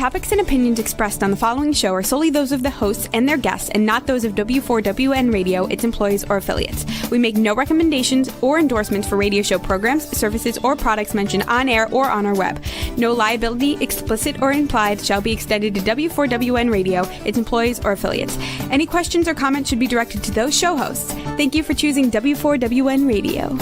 topics and opinions expressed on the following show are solely those of the hosts and their guests and not those of W4WN Radio, its employees, or affiliates. We make no recommendations or endorsements for radio show programs, services, or products mentioned on air or on our web. No liability, explicit or implied, shall be extended to W4WN Radio, its employees, or affiliates. Any questions or comments should be directed to those show hosts. Thank you for choosing W4WN Radio.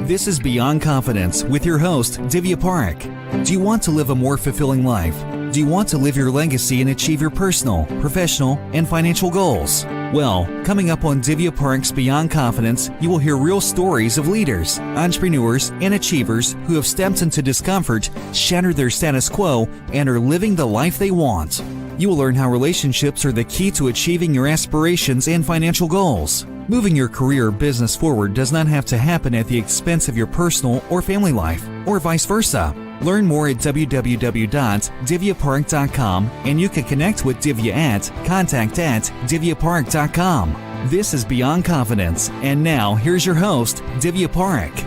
This is Beyond Confidence with your host, Divya Parekh. Do you want to live a more fulfilling life? Do you want to live your legacy and achieve your personal, professional, and financial goals? Well, coming up on Divya Parekh's Beyond Confidence, you will hear real stories of leaders, entrepreneurs, and achievers who have stepped into discomfort, shattered their status quo, and are living the life they want. You will learn how relationships are the key to achieving your aspirations and financial goals. Moving your career or business forward does not have to happen at the expense of your personal or family life, or vice versa. Learn more at www.divyaparekh.com, and you can connect with Divya at contact@divyaparekh.com. This is Beyond Confidence, and now here's your host, Divya Parekh.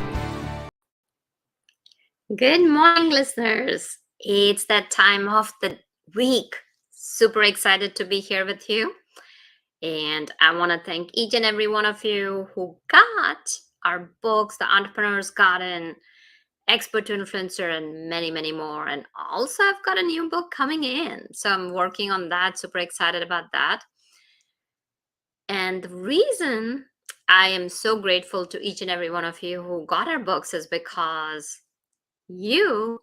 Good morning, listeners. It's that time of the week. Super excited to be here with you. And I want to thank each and every one of you who got our books, The Entrepreneur's Garden, Expert to Influencer, and many, many more. And also, I've got a new book coming in. So I'm working on that. Super excited about that. And the reason I am so grateful to each and every one of you who got our books is because you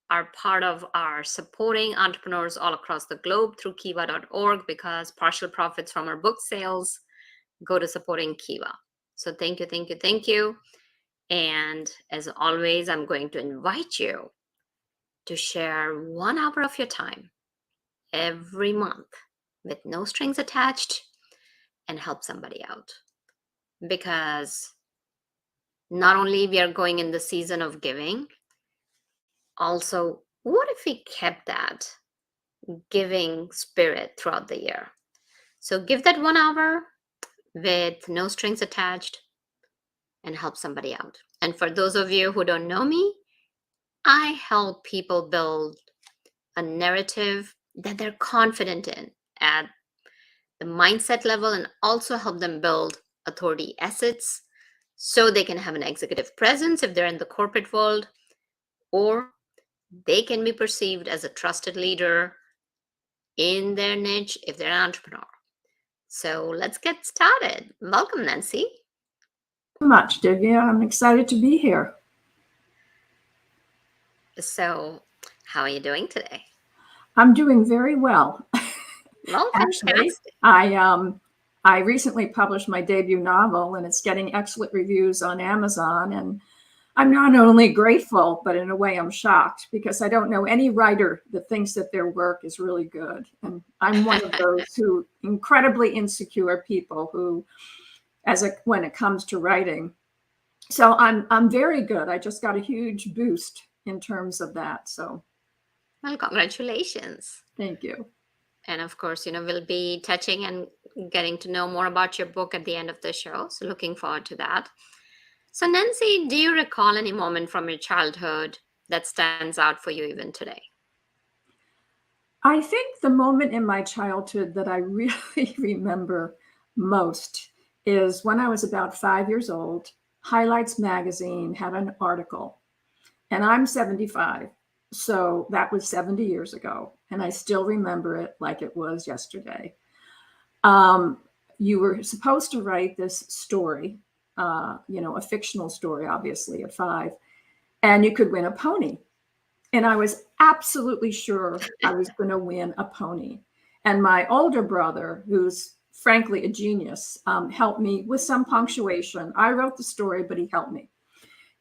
are part of our supporting entrepreneurs all across the globe through kiva.org, because partial profits from our book sales go to supporting Kiva. So thank you, thank you, thank you. And as always, I'm going to invite you to share 1 hour of your time every month with no strings attached and help somebody out. Because not only we are going in the season of giving, also, what if we kept that giving spirit throughout the year? So give that 1 hour with no strings attached and help somebody out. And for those of you who don't know me, I help people build a narrative that they're confident in at the mindset level, and also help them build authority assets so they can have an executive presence if they're in the corporate world, or they can be perceived as a trusted leader in their niche if they're an entrepreneur. So let's get started. Welcome, Nancy. Thank you much, Divya. I'm excited to be here. So how are you doing today? I'm doing very well. Well, Actually, I recently published my debut novel, and it's getting excellent reviews on Amazon. And I'm not only grateful, but in a way I'm shocked, because I don't know any writer that thinks that their work is really good. And I'm one of those who incredibly insecure people who, when it comes to writing. So I'm very good. I just got a huge boost in terms of that. So, well, congratulations. Thank you. And of course, we'll be touching and getting to know more about your book at the end of the show. So looking forward to that. So Nancy, do you recall any moment from your childhood that stands out for you even today? I think the moment in my childhood that I really remember most is when I was about 5 years old. Highlights magazine had an article, and I'm 75. So that was 70 years ago. And I still remember it like it was yesterday. You were supposed to write this story, a fictional story, obviously, at 5, and you could win a pony. And I was absolutely sure I was going to win a pony. And my older brother, who's frankly a genius, helped me with some punctuation. I wrote the story, but he helped me.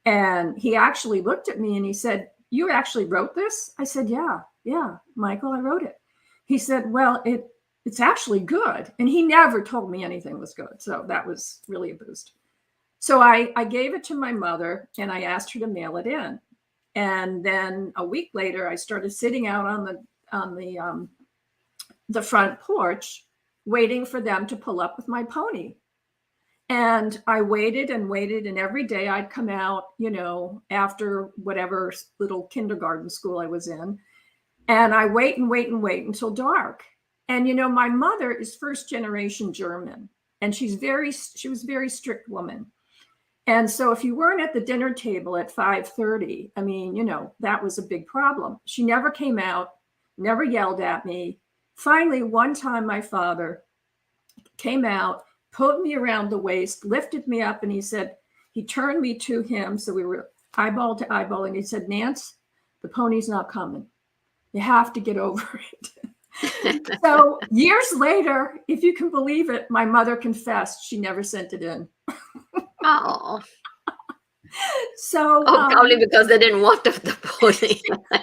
And he actually looked at me and he said, "You actually wrote this?" I said, Yeah, Michael, I wrote it. He said, "Well, it's actually good." And he never told me anything was good. So that was really a boost. So I gave it to my mother and I asked her to mail it in. And then a week later, I started sitting out on the front porch, waiting for them to pull up with my pony. And I waited and waited, and every day I'd come out, after whatever little kindergarten school I was in, And I wait and wait and wait until dark. And, my mother is first generation German, and she was a very strict woman. And so if you weren't at the dinner table at 5:30, I mean, that was a big problem. She never came out, never yelled at me. Finally, one time my father came out, pulled me around the waist, lifted me up, and he turned me to him. So we were eyeball to eyeball, and he said, "Nance, the pony's not coming. You have to get over it." So years later, if you can believe it, my mother confessed she never sent it in. Oh. So Probably because they didn't want the pony.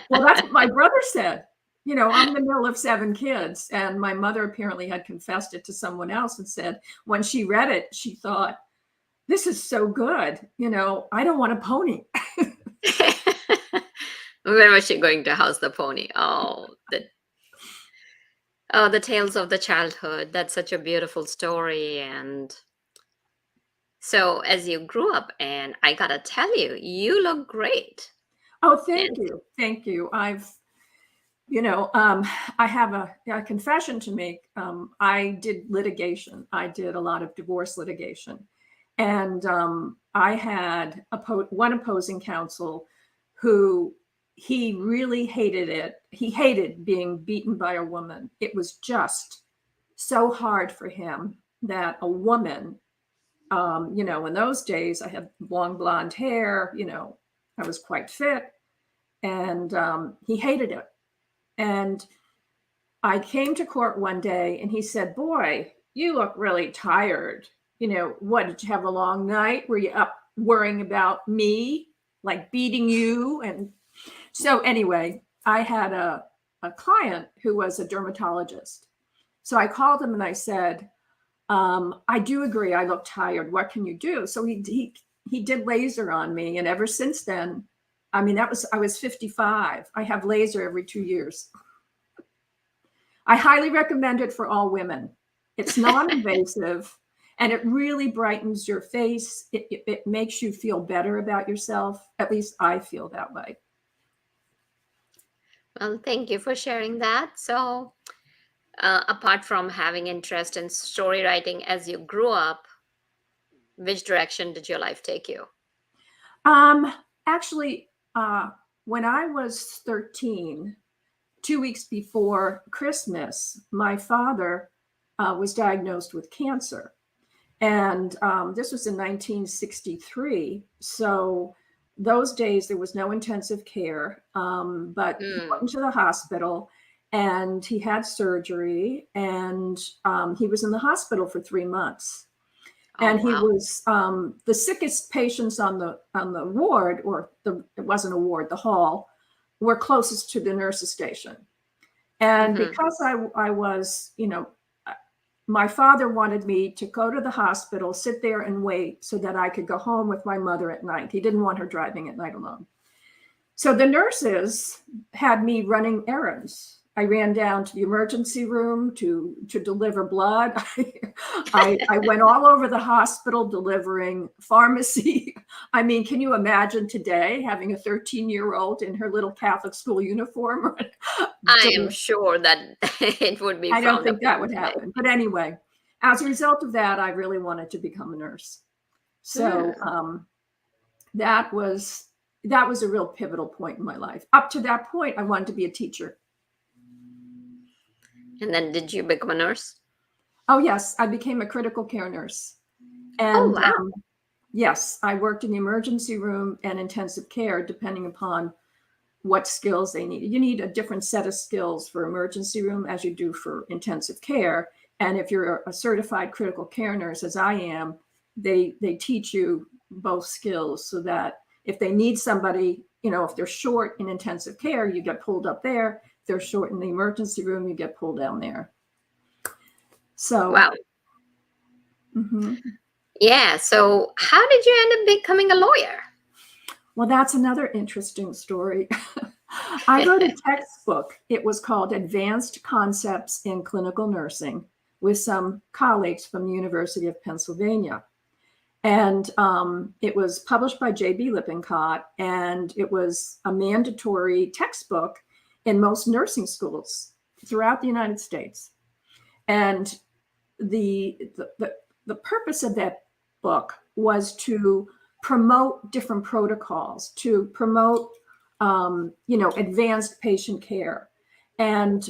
well, that's what my brother said. I'm the middle of 7 kids, and my mother apparently had confessed it to someone else and said when she read it, she thought, "This is so good. I don't want a pony." Where was she going to house the pony? Oh, the tales of the childhood. That's such a beautiful story. And so as you grew up, and I gotta tell you, you look great. Oh, thank And you. Thank you. I have a confession to make. I did litigation. I did a lot of divorce litigation. And I had one opposing counsel who he really hated it. He hated being beaten by a woman. It was just so hard for him that a woman, in those days, I had long blonde hair, I was quite fit, and he hated it. And I came to court one day and he said, "Boy, you look really tired. What, did you have a long night? Were you up worrying about me, like beating you?" And so anyway, I had a client who was a dermatologist. So I called him and I said, "I do agree. I look tired. What can you do?" So he did laser on me. And ever since then, I mean, I was 55. I have laser every 2 years. I highly recommend it for all women. It's non-invasive and it really brightens your face. It makes you feel better about yourself. At least I feel that way. well, thank you for sharing that. So, apart from having interest in story writing as you grew up, which direction did your life take you? Actually, when I was 13, 2 weeks before Christmas, my father was diagnosed with cancer. And this was in 1963. So those days, there was no intensive care, but he went into the hospital and he had surgery, and he was in the hospital for 3 months. Oh, And he wow. was the sickest patients on the ward, or it wasn't a ward, the hall, were closest to the nurse's station. And Mhm. because I was, my father wanted me to go to the hospital, sit there and wait so that I could go home with my mother at night. He didn't want her driving at night alone. So the nurses had me running errands. I ran down to the emergency room to deliver blood. I went all over the hospital delivering pharmacy. I mean, can you imagine today having a 13-year-old in her little Catholic school uniform? I am sure that it would be I don't frowned think that upon would today. happen. But anyway, as a result of that, I really wanted to become a nurse. So that was a real pivotal point in my life. Up to that point, I wanted to be a teacher. And then did you become a nurse? Oh, yes, I became a critical care nurse. Oh, And wow. yes, I worked in the emergency room and intensive care, depending upon what skills they needed. You need a different set of skills for emergency room as you do for intensive care. And if you're a certified critical care nurse, as I am, they teach you both skills so that if they need somebody, if they're short in intensive care, you get pulled up there. If they're short in the emergency room, you get pulled down there. So, Wow. Yeah. So how did you end up becoming a lawyer? Well, that's another interesting story. I wrote a textbook. It was called Advanced Concepts in Clinical Nursing with some colleagues from the University of Pennsylvania. And it was published by J.B. Lippincott, and it was a mandatory textbook in most nursing schools throughout the United States. And the purpose of that book was to promote different protocols, to promote advanced patient care. And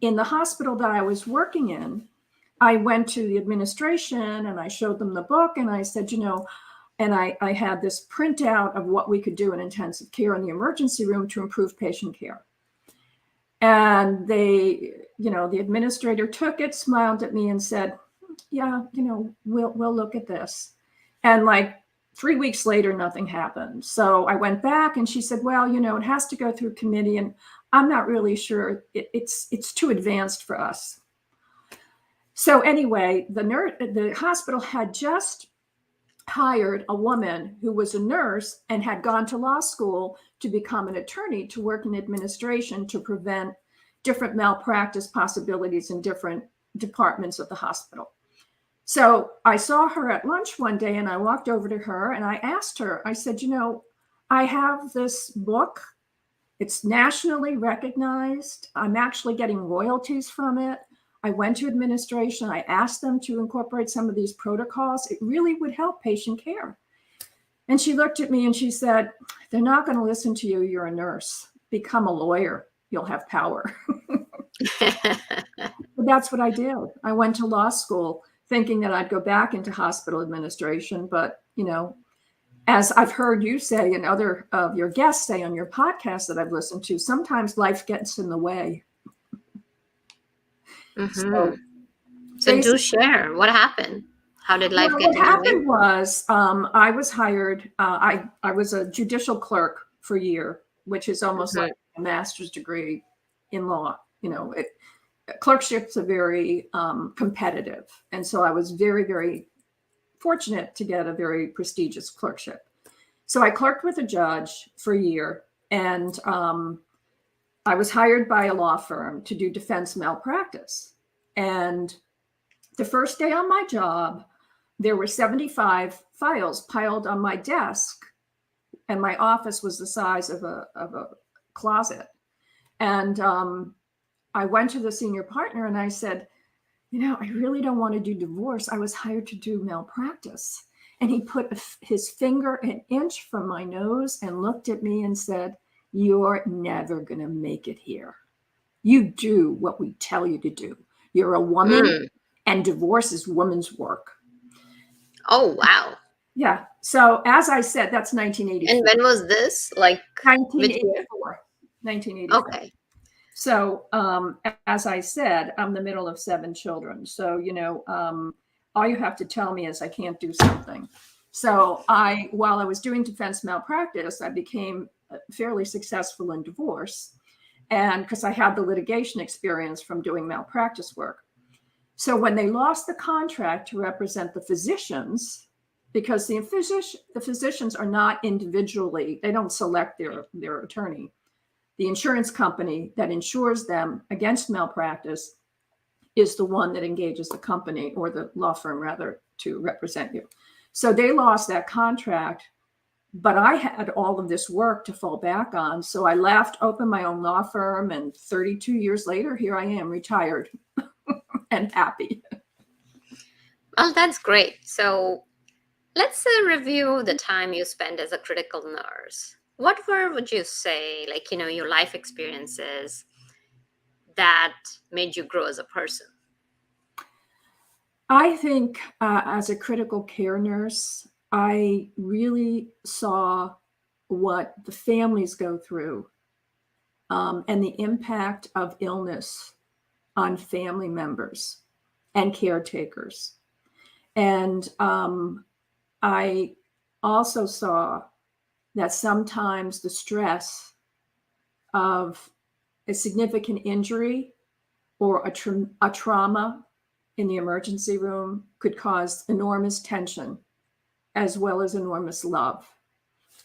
in the hospital that I was working in, I went to the administration and I showed them the book and I said, and I had this printout of what we could do in intensive care in the emergency room to improve patient care. And they, the administrator took it, smiled at me and said, yeah, we'll look at this. And like 3 weeks later, nothing happened. So I went back and she said, well, it has to go through committee and I'm not really sure it's too advanced for us. So anyway, the hospital had just hired a woman who was a nurse and had gone to law school to become an attorney to work in administration to prevent different malpractice possibilities in different departments of the hospital. So I saw her at lunch one day and I walked over to her and I asked her, I said, I have this book. It's nationally recognized. I'm actually getting royalties from it. I went to administration. I asked them to incorporate some of these protocols. It really would help patient care. And she looked at me and she said, they're not going to listen to you. You're a nurse. Become a lawyer. You'll have power. But that's what I did. I went to law school thinking that I'd go back into hospital administration. But, as I've heard you say and other of your guests say on your podcast that I've listened to, sometimes life gets in the way. Mm-hmm. So do share. What happened? How did life get in the way? What happened was I was hired. I was a judicial clerk for a year, which is almost like a master's degree in law. Clerkships are very competitive. And so I was very, very fortunate to get a very prestigious clerkship. So I clerked with a judge for a year and I was hired by a law firm to do defense malpractice. And the first day on my job, there were 75 files piled on my desk, and my office was the size of a closet. And I went to the senior partner and I said, I really don't want to do divorce. I was hired to do malpractice. And he put his finger an inch from my nose and looked at me and said, you're never going to make it here. You do what we tell you to do. You're a woman and divorce is woman's work. Oh, wow. Yeah. So as I said, that's 1984. And when was this? Like 1984. 1984. Okay. So as I said, I'm the middle of 7 children. So, all you have to tell me is I can't do something. So while I was doing defense malpractice, I became fairly successful in divorce. And because I had the litigation experience from doing malpractice work. So when they lost the contract to represent the physicians, because the physicians are not individually, they don't select their attorney. The insurance company that insures them against malpractice is the one that engages the company or the law firm rather to represent you. So they lost that contract, but I had all of this work to fall back on. So I left, opened my own law firm, and 32 years later, here I am, retired and happy. Well, that's great. So let's review the time you spent as a critical nurse. What would you say, your life experiences that made you grow as a person? I think as a critical care nurse, I really saw what the families go through and the impact of illness on family members and caretakers. And I also saw that sometimes the stress of a significant injury or a trauma in the emergency room could cause enormous tension as well as enormous love.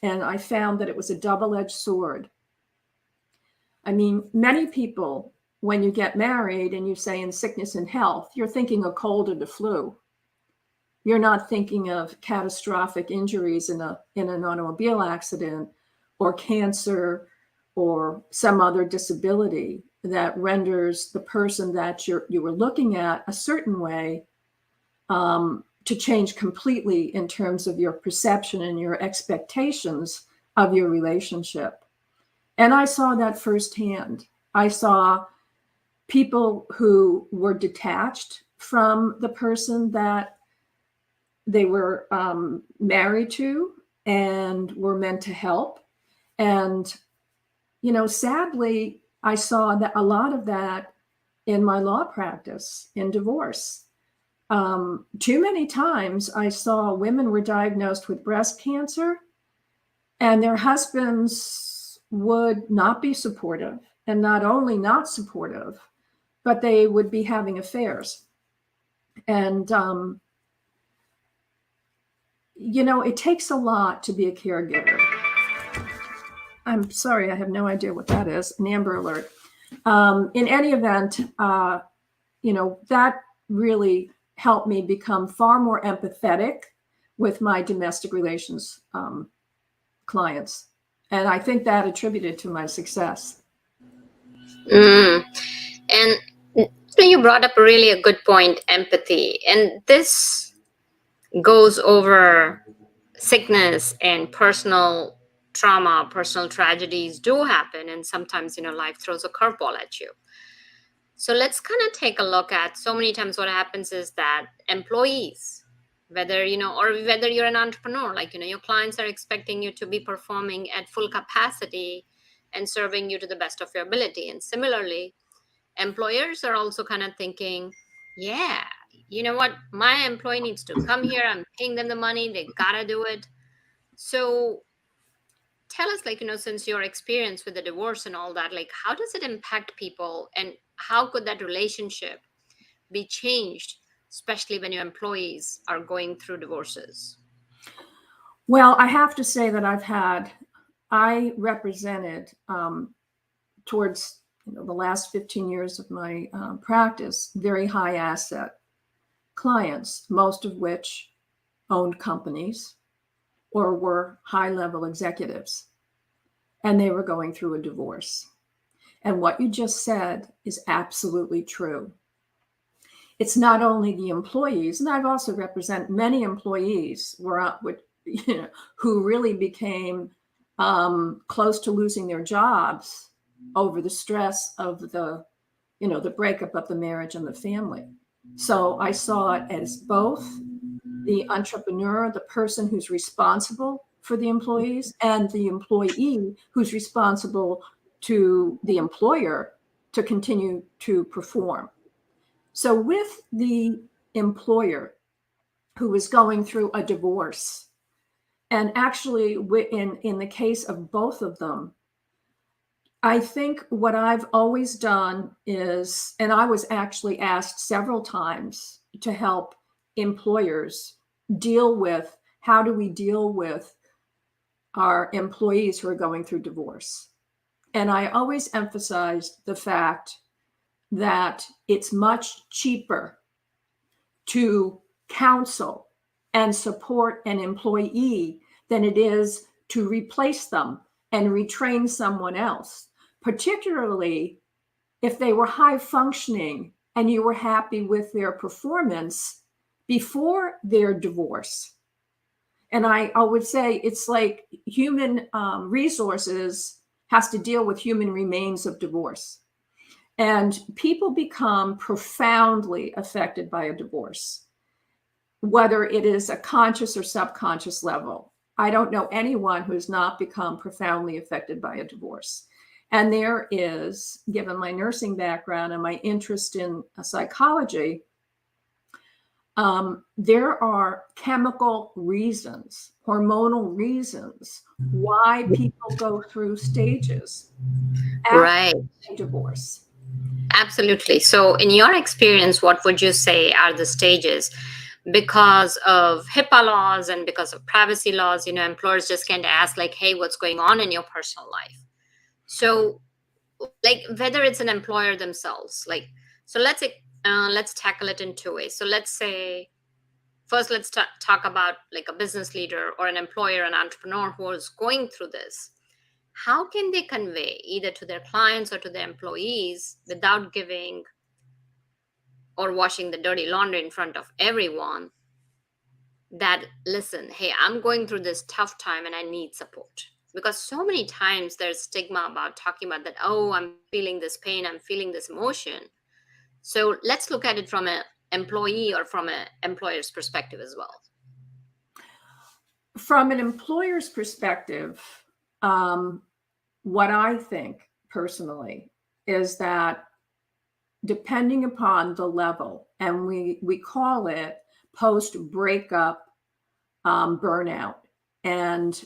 And I found that it was a double-edged sword. I mean, many people, when you get married and you say in sickness and health, you're thinking of cold or the flu. You're not thinking of catastrophic injuries in an automobile accident or cancer or some other disability that renders the person that you were looking at a certain way, to change completely in terms of your perception and your expectations of your relationship. And I saw that firsthand. I saw people who were detached from the person that they were married to and were meant to help. And, sadly, I saw that a lot of that in my law practice in divorce. Too many times I saw women were diagnosed with breast cancer and their husbands would not be supportive, and not only not supportive, but they would be having affairs. And, it takes a lot to be a caregiver. I'm sorry, I have no idea what that is, an Amber Alert. In any event, that really helped me become far more empathetic with my domestic relations clients. And I think that attributed to my success. And you brought up really a good point, empathy. And this goes over sickness and personal trauma, personal tragedies do happen. And sometimes, life throws a curveball at you. So let's kind of take a look at, so many times what happens is that employees, whether, or whether you're an entrepreneur, like, your clients are expecting you to be performing at full capacity and serving you to the best of your ability. And similarly, employers are also kind of thinking, yeah, you know what, my employee needs to come here. I'm paying them the money. They gotta do it. So tell us, since your experience with the divorce and all that, how does it impact people, and how could that relationship be changed, especially when your employees are going through divorces? Well, I have to say that I represented towards the last 15 years of my practice, very high asset clients, most of which owned companies or were high level executives, and they were going through a divorce. And what you just said is absolutely true. It's not only the employees, and I've also represent many employees who really became close to losing their jobs over the stress of the breakup of the marriage and the family. So I saw it as both the entrepreneur, the person who's responsible for the employees, and the employee who's responsible to the employer to continue to perform. So with the employer who was going through a divorce, and actually in the case of both of them, I think what I've always done is, and I was actually asked several times to help employers deal with, how do we deal with our employees who are going through divorce? And I always emphasized the fact that it's much cheaper to counsel and support an employee than it is to replace them and retrain someone else, particularly if they were high functioning and you were happy with their performance before their divorce. And I would say it's like human resources has to deal with human remains of divorce. And people become profoundly affected by a divorce, whether it is a conscious or subconscious level. I don't know anyone who's not become profoundly affected by a divorce. And there is, given my nursing background and my interest in psychology, there are chemical reasons, hormonal reasons why people go through stages after a divorce. Absolutely. So in your experience, what would you say are the stages? Because of HIPAA laws and because of privacy laws, employers just can't ask hey, what's going on in your personal life? So whether it's an employer themselves, so let's tackle it in two ways. So let's say, first, let's talk about a business leader or an employer, an entrepreneur who is going through this. how can they convey either to their clients or to their employees without giving or washing the dirty laundry in front of everyone that, listen, hey, I'm going through this tough time and I need support? Because so many times there's stigma about talking about that, oh, I'm feeling this pain, I'm feeling this emotion. So let's look at it from an employee or from an employer's perspective as well. From an employer's perspective, what I think personally is that depending upon the level, and we call it post-breakup burnout, and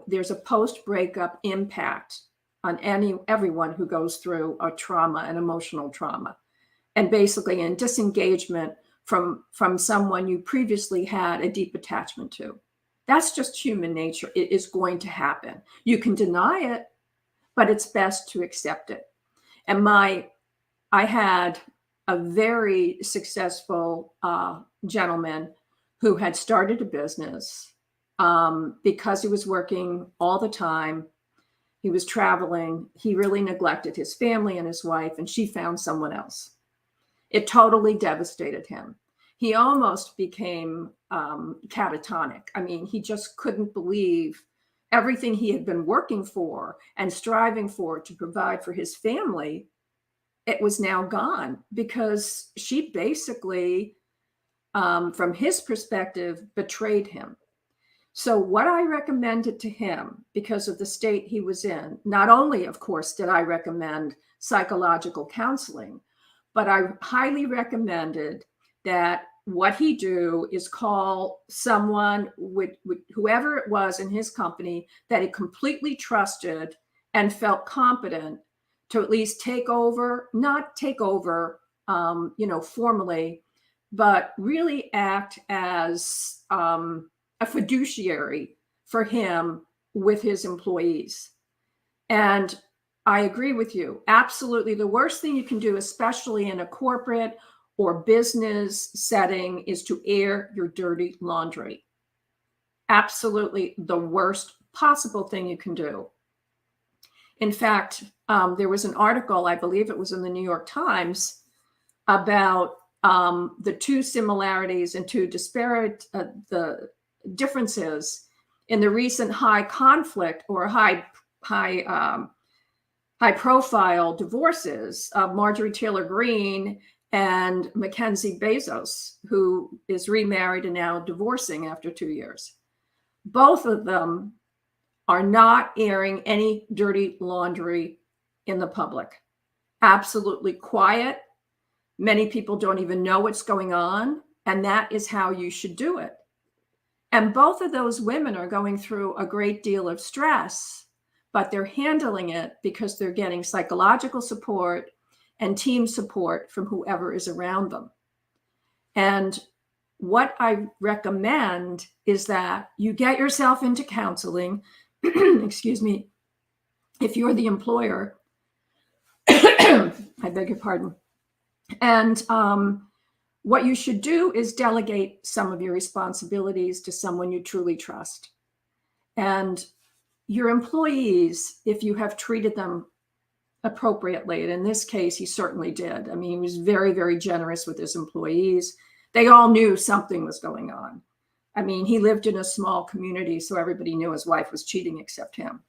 there's a post-breakup impact on everyone who goes through a trauma, an emotional trauma, and basically in disengagement from someone you previously had a deep attachment to. That's just human nature. It is going to happen. You can deny it, but it's best to accept it. And I had a very successful gentleman who had started a business because he was working all the time. He was traveling. He really neglected his family and his wife, and she found someone else. It totally devastated him. He almost became catatonic. I mean, he just couldn't believe everything he had been working for and striving for to provide for his family. It was now gone because she basically, from his perspective, betrayed him. So what I recommended to him, because of the state he was in, not only, of course, did I recommend psychological counseling, but I highly recommended that what he do is call someone with whoever it was in his company that he completely trusted and felt competent to at least not take over, formally, but really act as a fiduciary for him with his employees. And I agree with you. Absolutely. The worst thing you can do, especially in a corporate or business setting, is to air your dirty laundry. Absolutely the worst possible thing you can do. In fact, there was an article, I believe it was in the New York Times, about the two similarities and two disparate the differences in the recent high conflict or high profile divorces of Marjorie Taylor Greene and Mackenzie Bezos, who is remarried and now divorcing after 2 years. Both of them are not airing any dirty laundry in the public. Absolutely quiet. Many people don't even know what's going on, and that is how you should do it. And both of those women are going through a great deal of stress, but they're handling it because they're getting psychological support and team support from whoever is around them. And what I recommend is that you get yourself into counseling, excuse me, if you're the employer, I beg your pardon. And what you should do is delegate some of your responsibilities to someone you truly trust. And your employees, if you have treated them appropriately, and in this case, he certainly did. I mean, he was very, very generous with his employees. They all knew something was going on. I mean, he lived in a small community, so everybody knew his wife was cheating except him.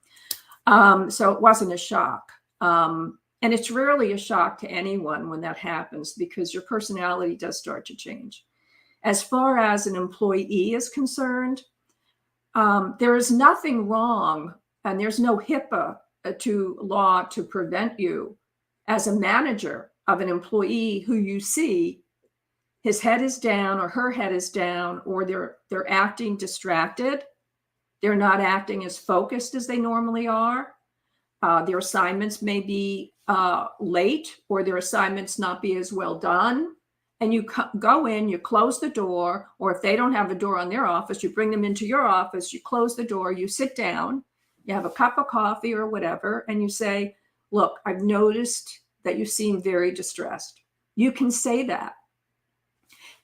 So it wasn't a shock. And it's rarely a shock to anyone when that happens because your personality does start to change. As far as an employee is concerned, there is nothing wrong, and there's no HIPAA law to prevent you as a manager of an employee who you see his head is down or her head is down, or they're acting distracted. They're not acting as focused as they normally are. Their assignments may be late, or their assignments not be as well done. And you go in, you close the door, or if they don't have a door on their office, you bring them into your office, you close the door, you sit down, you have a cup of coffee or whatever, and you say, look, I've noticed that you seem very distressed. You can say that.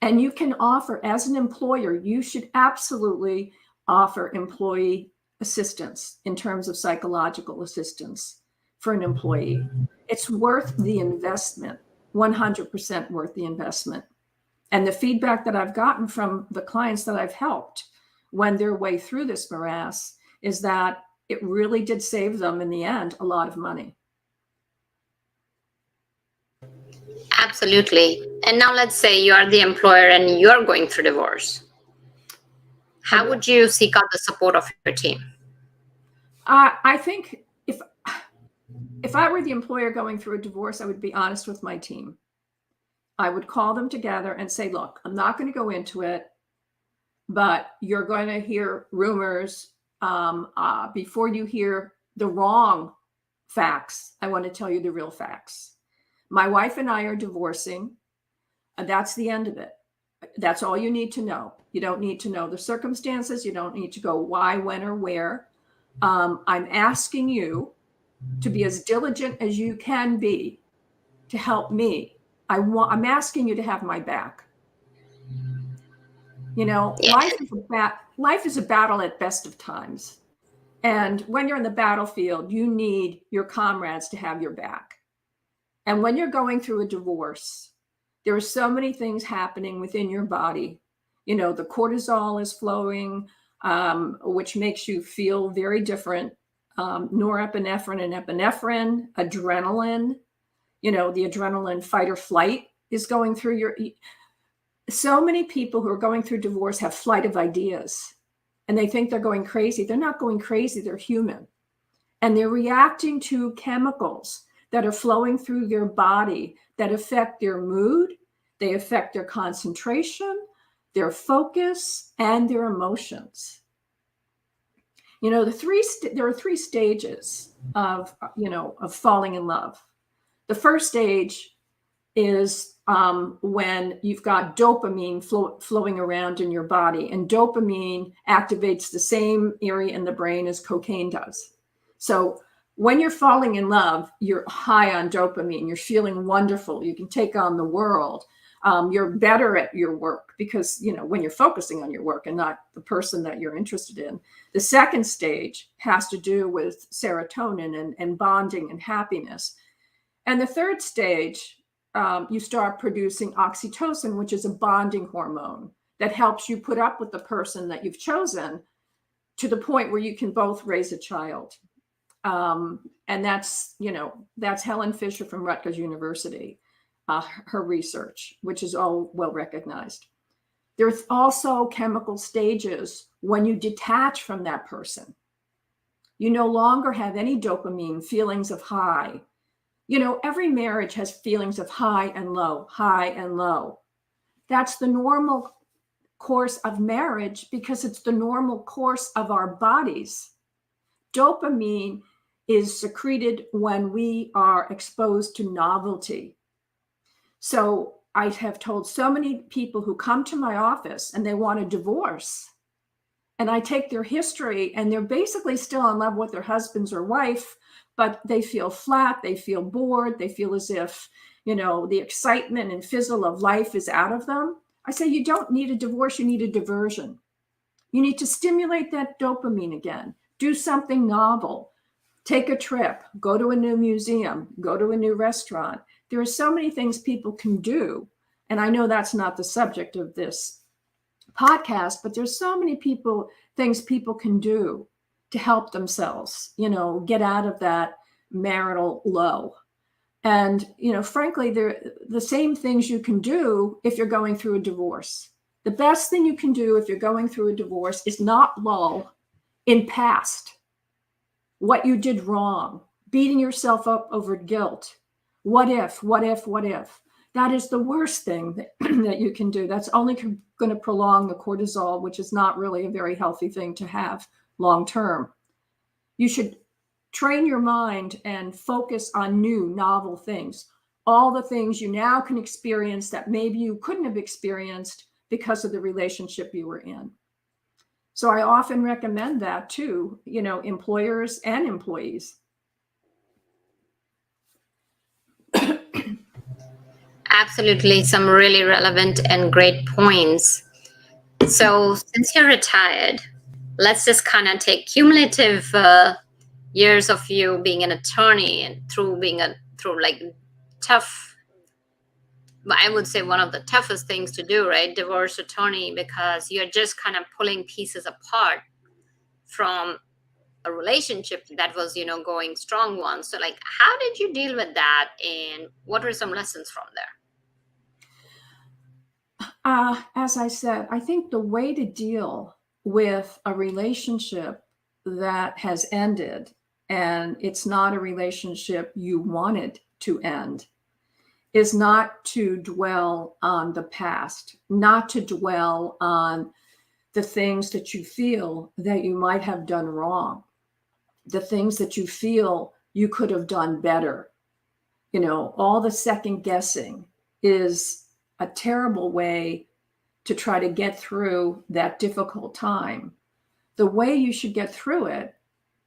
And you can offer, as an employer, you should absolutely offer employee assistance in terms of psychological assistance for an employee. It's worth the investment, 100% worth the investment. And the feedback that I've gotten from the clients that I've helped when their way through this morass is that it really did save them in the end a lot of money. Absolutely. And now let's say you are the employer and you're going through divorce. How would you seek out the support of your team? I think if I were the employer going through a divorce, I would be honest with my team. I would call them together and say, look, I'm not going to go into it, but you're going to hear rumors. Before you hear the wrong facts, I want to tell you the real facts. My wife and I are divorcing, and that's the end of it. That's all you need to know. You don't need to know the circumstances. You don't need to go why, when, or where. I'm asking you to be as diligent as you can be to help me. I'm asking you to have my back. You know, life is a battle at best of times. And when you're in the battlefield, you need your comrades to have your back. And when you're going through a divorce, there are so many things happening within your body. You know, the cortisol is flowing, which makes you feel very different. Norepinephrine and epinephrine, adrenaline, you know, the adrenaline fight or flight is going through your. So many people who are going through divorce have flight of ideas and they think they're going crazy. They're not going crazy. They're human. And they're reacting to chemicals that are flowing through their body that affect their mood. They affect their concentration, their focus, and their emotions. You know, there are three stages of falling in love. The first stage is when you've got dopamine flowing around in your body, and dopamine activates the same area in the brain as cocaine does. So when you're falling in love, you're high on dopamine. You're feeling wonderful. You can take on the world. You're better at your work because, you know, when you're focusing on your work and not the person that you're interested in. The second stage has to do with serotonin and bonding and happiness. And the third stage, you start producing oxytocin, which is a bonding hormone that helps you put up with the person that you've chosen to the point where you can both raise a child. And that's Helen Fisher from Rutgers University, her research, which is all well recognized. There's also chemical stages when you detach from that person. You no longer have any dopamine, feelings of high. You know, every marriage has feelings of high and low, high and low. That's the normal course of marriage because it's the normal course of our bodies. Dopamine is secreted when we are exposed to novelty. So I have told so many people who come to my office and they want a divorce, and I take their history and they're basically still in love with their husbands or wife, but they feel flat, they feel bored, they feel as if, you know, the excitement and fizzle of life is out of them. I say, you don't need a divorce, you need a diversion. You need to stimulate that dopamine again. Do something novel. Take a trip, go to a new museum, go to a new restaurant. There are so many things people can do. And I know that's not the subject of this podcast, but there's so many things people can do to help themselves, you know, get out of that marital low. And, you know, frankly, they're the same things you can do if you're going through a divorce. The best thing you can do if you're going through a divorce is not lull in past, what you did wrong, beating yourself up over guilt. What if? That is the worst thing that you can do. That's only going to prolong the cortisol, which is not really a very healthy thing to have long term. You should train your mind and focus on new, novel things. All the things you now can experience that maybe you couldn't have experienced because of the relationship you were in. So I often recommend that to, you know, employers and employees. Absolutely, some really relevant and great points. So since you're retired, let's just kind of take cumulative years of you being an attorney and through like tough, I would say one of the toughest things to do, right? Divorce attorney, because you're just kind of pulling pieces apart from a relationship that was, going strong once. So like, how did you deal with that? And what were some lessons from there? As I said, I think the way to deal with a relationship that has ended and it's not a relationship you wanted to end is not to dwell on the past, not to dwell on the things that you feel that you might have done wrong, the things that you feel you could have done better. All the second guessing is a terrible way to try to get through that difficult time. The way you should get through it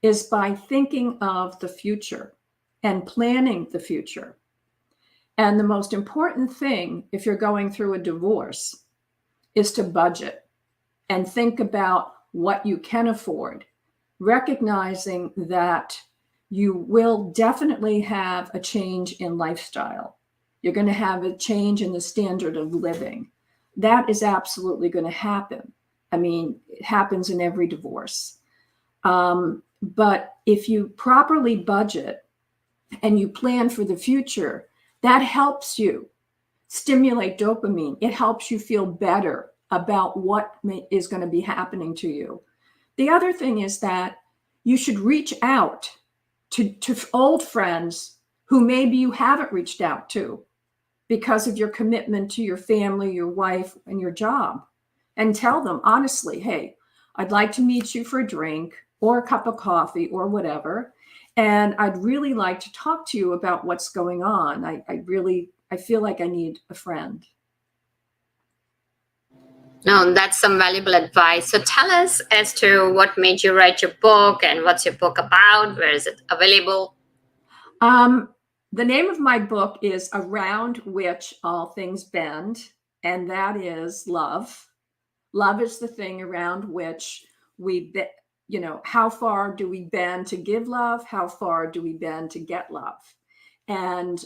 is by thinking of the future and planning the future. And the most important thing, if you're going through a divorce, is to budget and think about what you can afford, recognizing that you will definitely have a change in lifestyle. You're going to have a change in the standard of living. That is absolutely going to happen. I mean, it happens in every divorce. But if you properly budget and you plan for the future, that helps you stimulate dopamine. It helps you feel better about what is going to be happening to you. The other thing is that you should reach out to old friends who maybe you haven't reached out to because of your commitment to your family, your wife, and your job, and tell them honestly, hey, I'd like to meet you for a drink or a cup of coffee or whatever. And I'd really like to talk to you about what's going on. I feel like I need a friend. No, that's some valuable advice. So tell us as to what made you write your book and what's your book about? Where is it available? The name of my book is Around Which All Things Bend, and that is love. Love is the thing around which how far do we bend to give love? How far do we bend to get love? And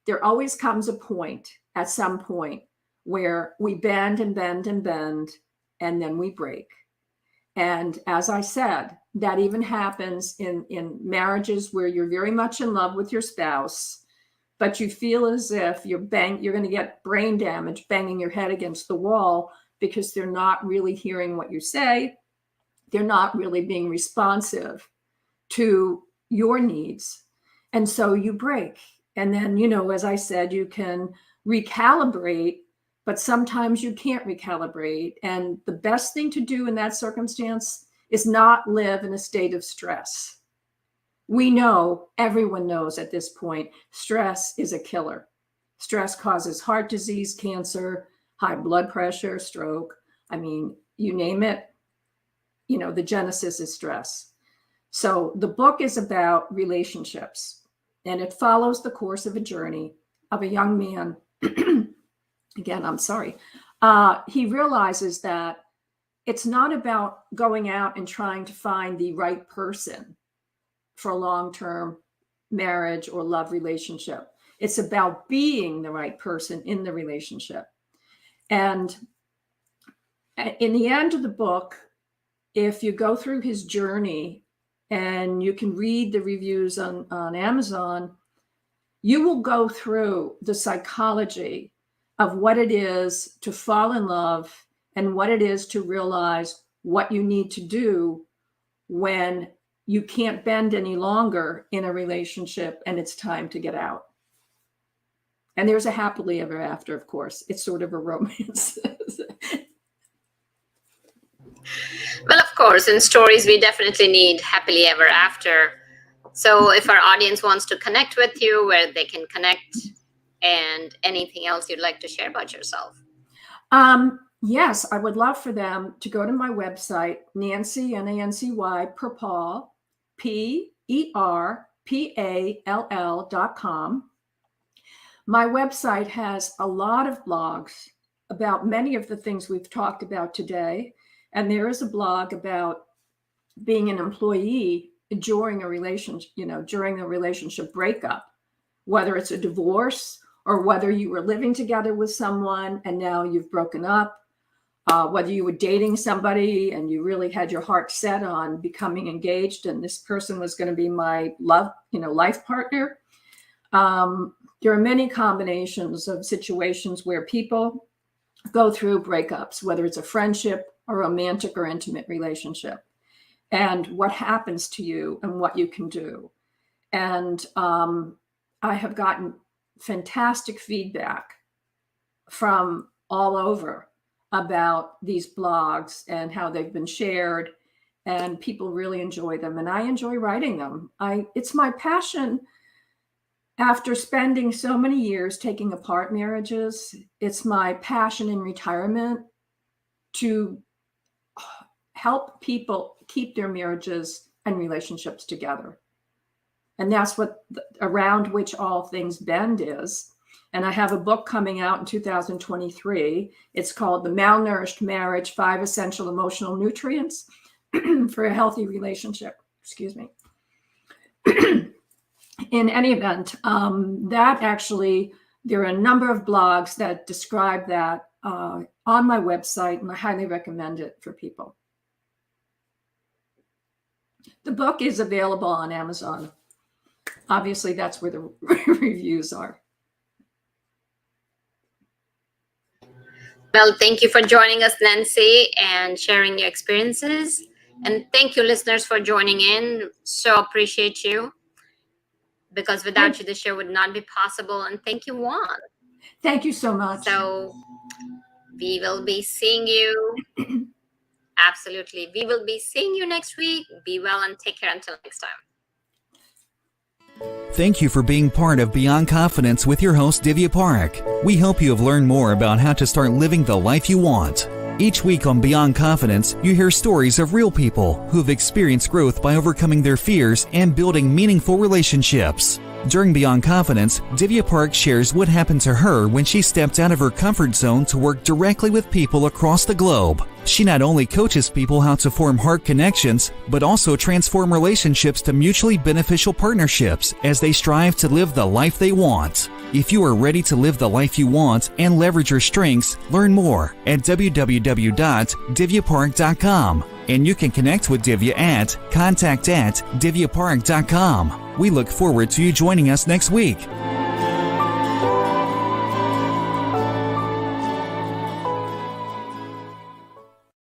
there always comes a point at some point where we bend and bend and bend, and then we break. And as I said, that even happens in marriages where you're very much in love with your spouse, but you feel as if you're going to get brain damage banging your head against the wall because they're not really hearing what you say. They're not really being responsive to your needs. And so you break. And then, as I said, you can recalibrate, but sometimes you can't recalibrate. And the best thing to do in that circumstance is not live in a state of stress. We know, everyone knows at this point, stress is a killer. Stress causes heart disease, cancer, high blood pressure, stroke. I mean, you name it, the genesis is stress. So the book is about relationships, and it follows the course of a journey of a young man. Again, I'm sorry. He realizes that it's not about going out and trying to find the right person for a long-term marriage or love relationship. It's about being the right person in the relationship. And in the end of the book, if you go through his journey, and you can read the reviews on Amazon, you will go through the psychology of what it is to fall in love and what it is to realize what you need to do when you can't bend any longer in a relationship and it's time to get out. And there's a happily ever after, of course. It's sort of a romance. Well, of course, in stories, we definitely need happily ever after. So if our audience wants to connect with you, where they can connect, and anything else you'd like to share about yourself? Yes, I would love for them to go to my website, Nancy, Nancy, Perpall, PERPALL.com. My website has a lot of blogs about many of the things we've talked about today. And there is a blog about being an employee during a relationship, during a relationship breakup, whether it's a divorce or whether you were living together with someone and now you've broken up, whether you were dating somebody and you really had your heart set on becoming engaged and this person was going to be my life partner. There are many combinations of situations where people go through breakups, whether it's a friendship, a romantic or intimate relationship, and what happens to you and what you can do. And I have gotten fantastic feedback from all over about these blogs and how they've been shared, and people really enjoy them. And I enjoy writing them. It's my passion. After spending so many years taking apart marriages, it's my passion in retirement to help people keep their marriages and relationships together. And that's what around which all things bend is. And I have a book coming out in 2023. It's called The Malnourished Marriage: 5 Essential Emotional Nutrients for a Healthy Relationship. Excuse me. In any event, that actually, there are a number of blogs that describe that on my website, and I highly recommend it for people. The book is available on Amazon. Obviously, that's where the reviews are. Well, thank you for joining us, Nancy, and sharing your experiences. And thank you, listeners, for joining in. So appreciate you, because without you, the show would not be possible. And thank you, Juan. Thank you so much. So we will be seeing you. Absolutely. We will be seeing you next week. Be well and take care until next time. Thank you for being part of Beyond Confidence with your host, Divya Parekh. We hope you have learned more about how to start living the life you want. Each week on Beyond Confidence, you hear stories of real people who have experienced growth by overcoming their fears and building meaningful relationships. During Beyond Confidence, Divya Parekh shares what happened to her when she stepped out of her comfort zone to work directly with people across the globe. She not only coaches people how to form heart connections, but also transform relationships to mutually beneficial partnerships as they strive to live the life they want. If you are ready to live the life you want and leverage your strengths, learn more at www.divyaparekh.com. And you can connect with Divya at contact@divyaparekh.com. We look forward to you joining us next week.